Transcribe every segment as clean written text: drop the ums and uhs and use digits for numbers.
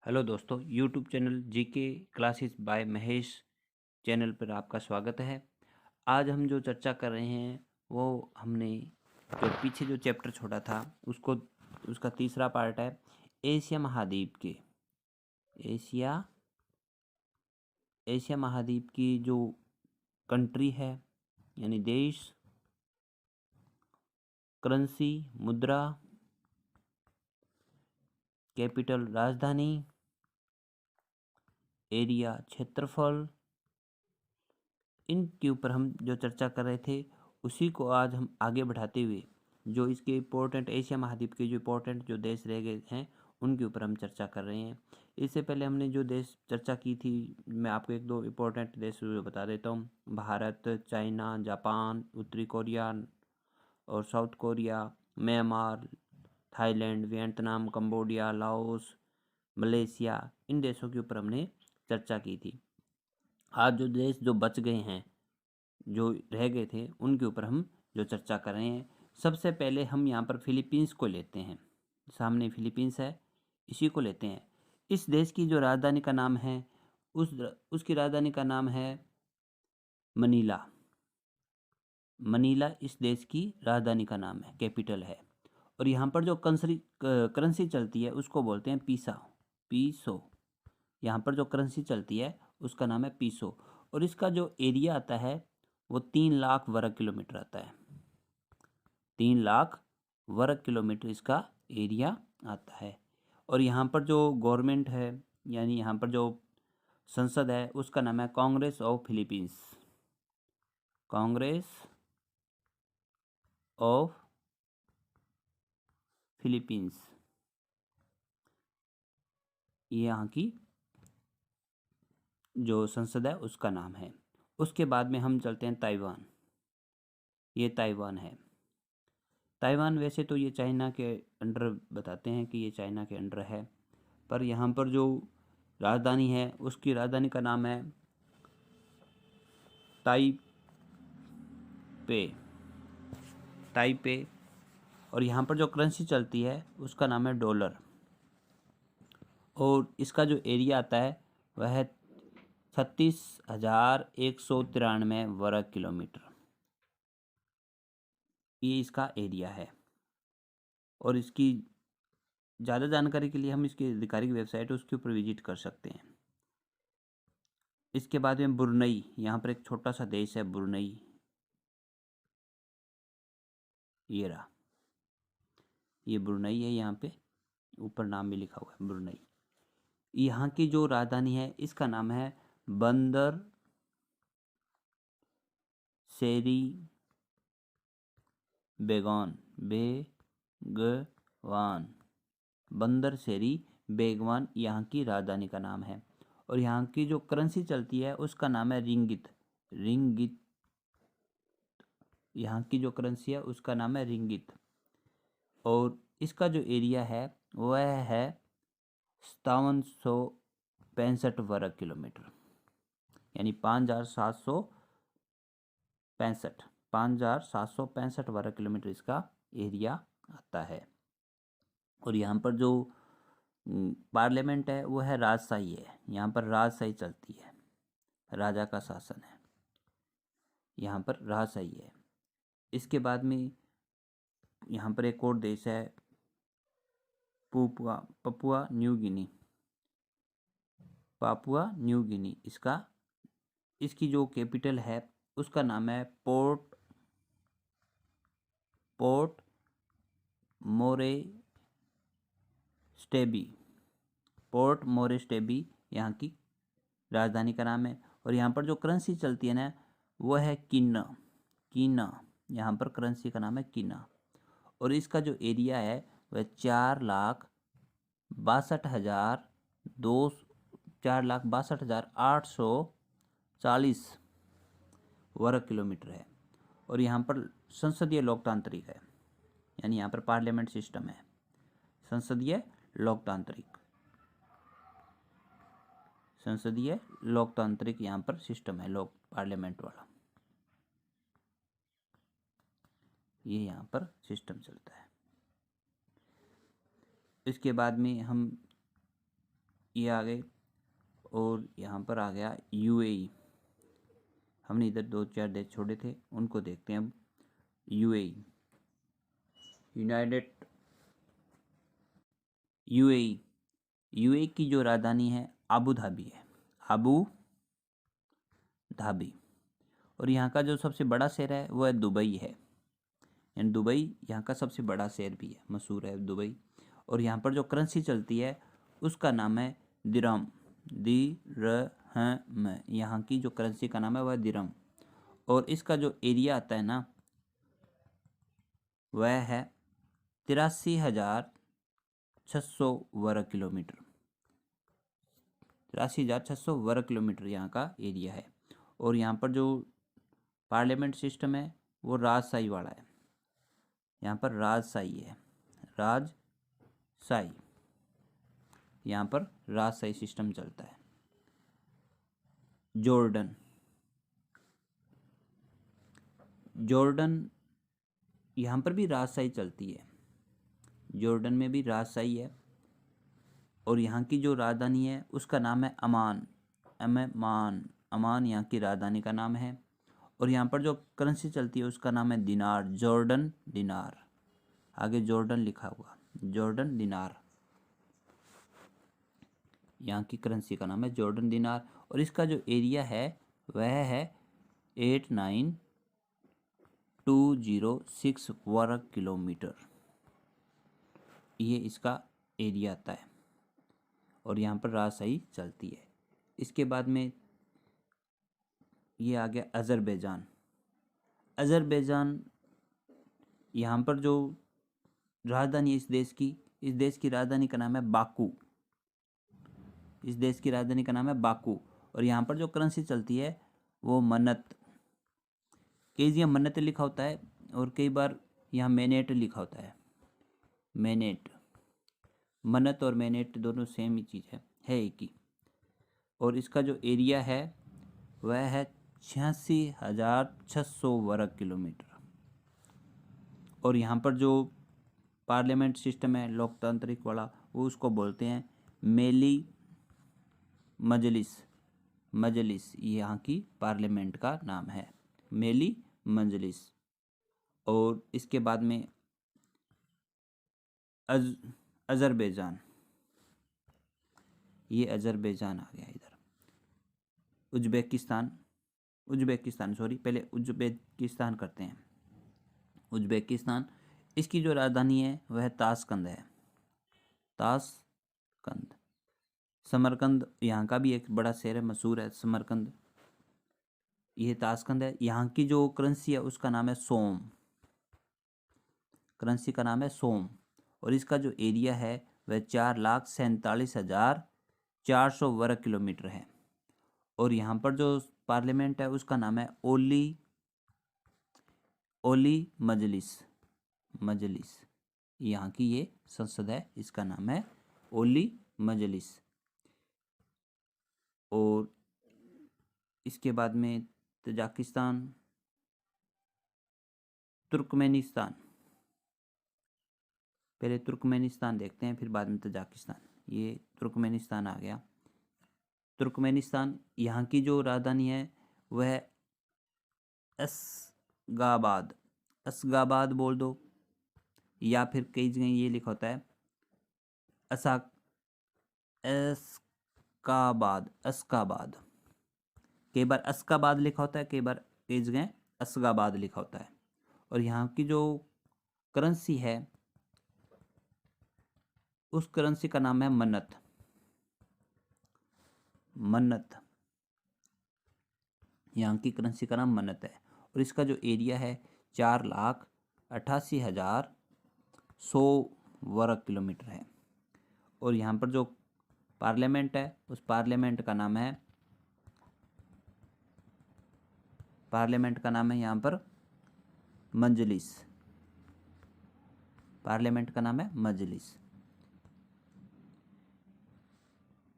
Hello दोस्तों, YouTube channel GK classes bye Mahesh channel पर आपका स्वागत है। आज हम जो चर्चा कर रहे हैं वो हमने जो पीछे जो चैप्टर छोड़ा था उसको उसका तीसरा पार्ट है एशिया महाद्वीप के एशिया एशिया महाद्वीप की जो कंट्री है यानी देश, करेंसी, मुद्रा, कैपिटल राजधानी, एरिया क्षेत्रफल, इनके ऊपर हम जो चर्चा कर रहे थे उसी को आज हम आगे बढ़ाते हुए जो इसके इम्पोर्टेंट एशिया महाद्वीप के जो इम्पोर्टेंट जो देश रह गए हैं उनके ऊपर हम चर्चा कर रहे हैं। इससे पहले हमने जो देश चर्चा की थी, मैं आपको एक दो इम्पोर्टेंट देश बता देता हूँ। भारत, चाइना, जापान, उत्तरी कोरिया और South Korea, Myanmar, Thailand, Vietnam, Cambodia, Laos, Malaysia, इन देशों के ऊपर हमने चर्चा की थी। आज जो देश जो बच गए हैं, जो रह गए थे, उनके ऊपर हम जो चर्चा कर रहे हैं। सबसे पहले हम यहाँ पर फिलीपींस को लेते हैं। सामने फिलीपींस है, इसी को लेते हैं। इस देश की जो राजधानी का नाम है उसकी राजधानी का नाम है मनीला। मनीला इस देश की राजधानी का नाम है, कैपिटल है। और यहाँ पर जो करेंसी चलती है उसको बोलते हैं पीसो। यहाँ पर जो करेंसी चलती है उसका नाम है पीसो। और इसका जो एरिया आता है वो 3 लाख वर्ग किलोमीटर आता है। 3 लाख वर्ग किलोमीटर इसका एरिया आता है। और यहाँ पर जो गवर्नमेंट है यानी यहाँ पर जो संसद है उसका नाम है Congress of Philippines. Congress of Philippines ये यहाँ की जो संसद है उसका नाम है। उसके बाद में हम चलते हैं ताइवान। ये ताइवान है। ताइवान वैसे तो ये चाइना के अंडर बताते हैं कि ये चाइना के अंडर है, पर यहाँ पर जो राजधानी है उसकी राजधानी का नाम है ताइपे। ताइपे। और यहाँ पर जो करेंसी चलती है उसका नाम है डॉलर। और इसका जो एरिया आता है वह है 36,193 वर्ग किलोमीटर। ये इसका एरिया है। और इसकी ज़्यादा जानकारी के लिए हम इसकी आधिकारिक वेबसाइट है उसके ऊपर विजिट कर सकते हैं। इसके बाद में ब्रुनई, यहाँ पर एक छोटा सा देश है ब्रुनई। ये रहा, ये ब्रुनई है। यहाँ पे ऊपर नाम भी लिखा हुआ है ब्रुनई। यहाँ की जो राजधानी है इसका नाम है बंदर शेरी बेगवान। बंदर शेरी बेगवान यहाँ की राजधानी का नाम है। और यहाँ की जो करेंसी चलती है उसका नाम है रिंगित। यहाँ की जो करेंसी है उसका नाम है रिंगित। और इसका जो एरिया है वह है 5765 वर्ग किलोमीटर, यानी 5765 वर्ग किलोमीटर इसका एरिया आता है। और यहाँ पर जो पार्लियामेंट है वो है राजशाही है। यहाँ पर राजशाही चलती है, राजा का शासन है। यहाँ पर राजशाही है। इसके बाद में यहाँ पर एक और देश है पपुआ न्यू गिनी। इसकी जो कैपिटल है उसका नाम है पोर्ट मोरेस्टेबी यहाँ की राजधानी का नाम है। और यहाँ पर जो करेंसी चलती है ना वो है कीना। यहाँ पर करेंसी का नाम है कीना। और इसका जो एरिया है वह 4,62,840 वर्ग किलोमीटर है। और यहाँ पर संसदीय लोकतांत्रिक है, यानी यहाँ पर पार्लियामेंट सिस्टम है। संसदीय लोकतांत्रिक यहाँ पर सिस्टम है, लोक पार्लियामेंट वाला। ये यहाँ पर सिस्टम चलता है। इसके बाद में हम ये आ गए, और यहाँ पर आ गया यूएई। हमने इधर 2-4 देश छोड़े थे, उनको देखते हैं अब। UAE, United UAE. यूएई की जो राजधानी है आबू धाबी है, आबू धाबी। और यहाँ का जो सबसे बड़ा शहर है वह दुबई है, यानी दुबई यहाँ का सबसे बड़ा शहर भी है, मशहूर है दुबई। और यहाँ पर जो करेंसी चलती है उसका नाम है दिरहम, दिरहम। यहाँ की जो करेंसी का नाम है वह दिरहम। और इसका जो एरिया आता है ना वह है 83,600 वर्ग किलोमीटर। 83,600 वर्ग किलोमीटर यहाँ का एरिया है। और यहाँ पर जो पार्लियामेंट सिस्टम है वो राजशाही वाला है, यहाँ पर राजशाही है, राजशाही। यहाँ पर राजशाही सिस्टम चलता है। जॉर्डन, जॉर्डन यहाँ पर भी राजशाही चलती है, जॉर्डन में भी राजशाही है। और यहाँ की जो राजधानी है उसका नाम है अमान, अमान, अमान यहाँ की राजधानी का नाम है। और यहाँ पर जो करेंसी चलती है उसका नाम है दिनार, जॉर्डन दिनार। आगे जॉर्डन लिखा हुआ, जॉर्डन दिनार। यहाँ की करेंसी का नाम है जॉर्डन दिनार। और इसका जो एरिया है वह है 89,206 वर्ग किलोमीटर, ये इसका एरिया आता है। और यहाँ पर राजशाही चलती है। इसके बाद में ये आ गया अज़रबैजान। अज़रबैजान, यहाँ पर जो राजधानी है इस देश की राजधानी का नाम है बाकू, इस देश की राजधानी का नाम है बाकू। और यहाँ पर जो करेंसी चलती है वो मन्नत, कई जगह मन्नत लिखा होता है और कई बार यहाँ मेनेट लिखा होता है, मेनेट। मन्नत और मेनेट दोनों सेम ही चीज़ है एक ही। और इसका जो एरिया है वह है 86,600 वर्ग किलोमीटर। और यहाँ पर जो पार्लियामेंट सिस्टम है लोकतांत्रिक वाला, वो उसको बोलते हैं मेली मजलिस, मजलिस यहाँ की पार्लियामेंट का नाम है, मेली मजलिस। और इसके बाद में अज़रबैजान, ये अज़रबैजान आ गया इधर। उज्बेकिस्तान सॉरी, पहले उज्बेकिस्तान करते हैं। उज्बेकिस्तान, इसकी जो राजधानी है वह ताशकंद है, ताशकंद। समरकंद यहाँ का भी एक बड़ा शहर है, मशहूर है समरकंद। ये ताशकंद है। यहाँ की जो करेंसी है उसका नाम है सोम, करेंसी का नाम है सोम। और इसका जो एरिया है वह 4,47,400 वर्ग किलोमीटर है। और यहाँ पर जो पार्लियामेंट है उसका नाम है ओली मजलिस, मजलिस। यहाँ की ये संसद है, इसका नाम है ओली मजलिस। और इसके बाद में तजाकिस्तान, तुर्कमेनिस्तान, पहले तुर्कमेनिस्तान देखते हैं फिर बाद में तजाकिस्तान। ये तुर्कमेनिस्तान आ गया। तुर्कमेनिस्तान, यहाँ की जो राजधानी है वह अस्गाबाद, अस्गाबाद बोल दो, या फिर कई जगह ये लिखा होता है अस्काबाद, अस्काबाद। कई बार अस्काबाद लिखा होता है, कई बार कई जगह अस्गाबाद लिखा होता है। और यहाँ की जो करेंसी है उस करेंसी का नाम है मन्नत, मन्नत। यहाँ की करेंसी का नाम मन्नत है। और इसका जो एरिया है 4,88,100 वर्ग किलोमीटर है। और यहाँ पर जो पार्लियामेंट है उस पार्लियामेंट का नाम है, पार्लियामेंट का नाम है यहाँ पर मजलिस, पार्लियामेंट का नाम है मजलिस।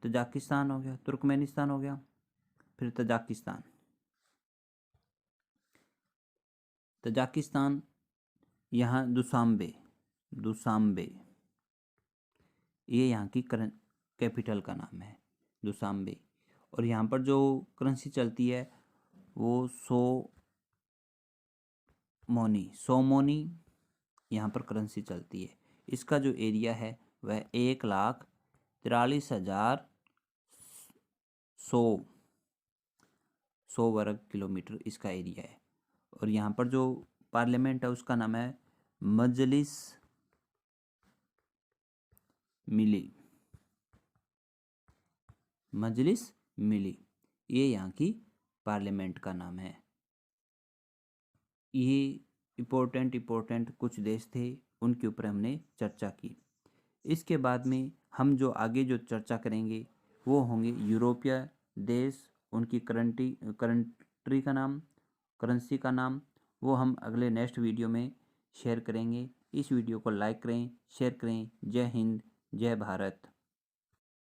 तजाकिस्तान हो गया, तुर्कमेनिस्तान हो गया, फिर तजाकिस्तान। तजाकिस्तान, यहाँ दुशांबे, दुशांबे, ये यहाँ की कैपिटल का नाम है दुशांबे। और यहाँ पर जो करेंसी चलती है वो सोमोनी यहाँ पर करेंसी चलती है। इसका जो एरिया है वह 1,43,100 वर्ग किलोमीटर इसका एरिया है। और यहाँ पर जो पार्लियामेंट है उसका नाम है मजलिस मिली, ये यहाँ की पार्लियामेंट का नाम है। ये इम्पोर्टेंट कुछ देश थे, उनके ऊपर हमने चर्चा की। इसके बाद में हम जो आगे जो चर्चा करेंगे वो होंगे यूरोपीय देश, उनकी करेंसी का नाम, वो हम अगले नेक्स्ट वीडियो में शेयर करेंगे। इस वीडियो को लाइक करें, शेयर करें। जय हिंद, जय भारत।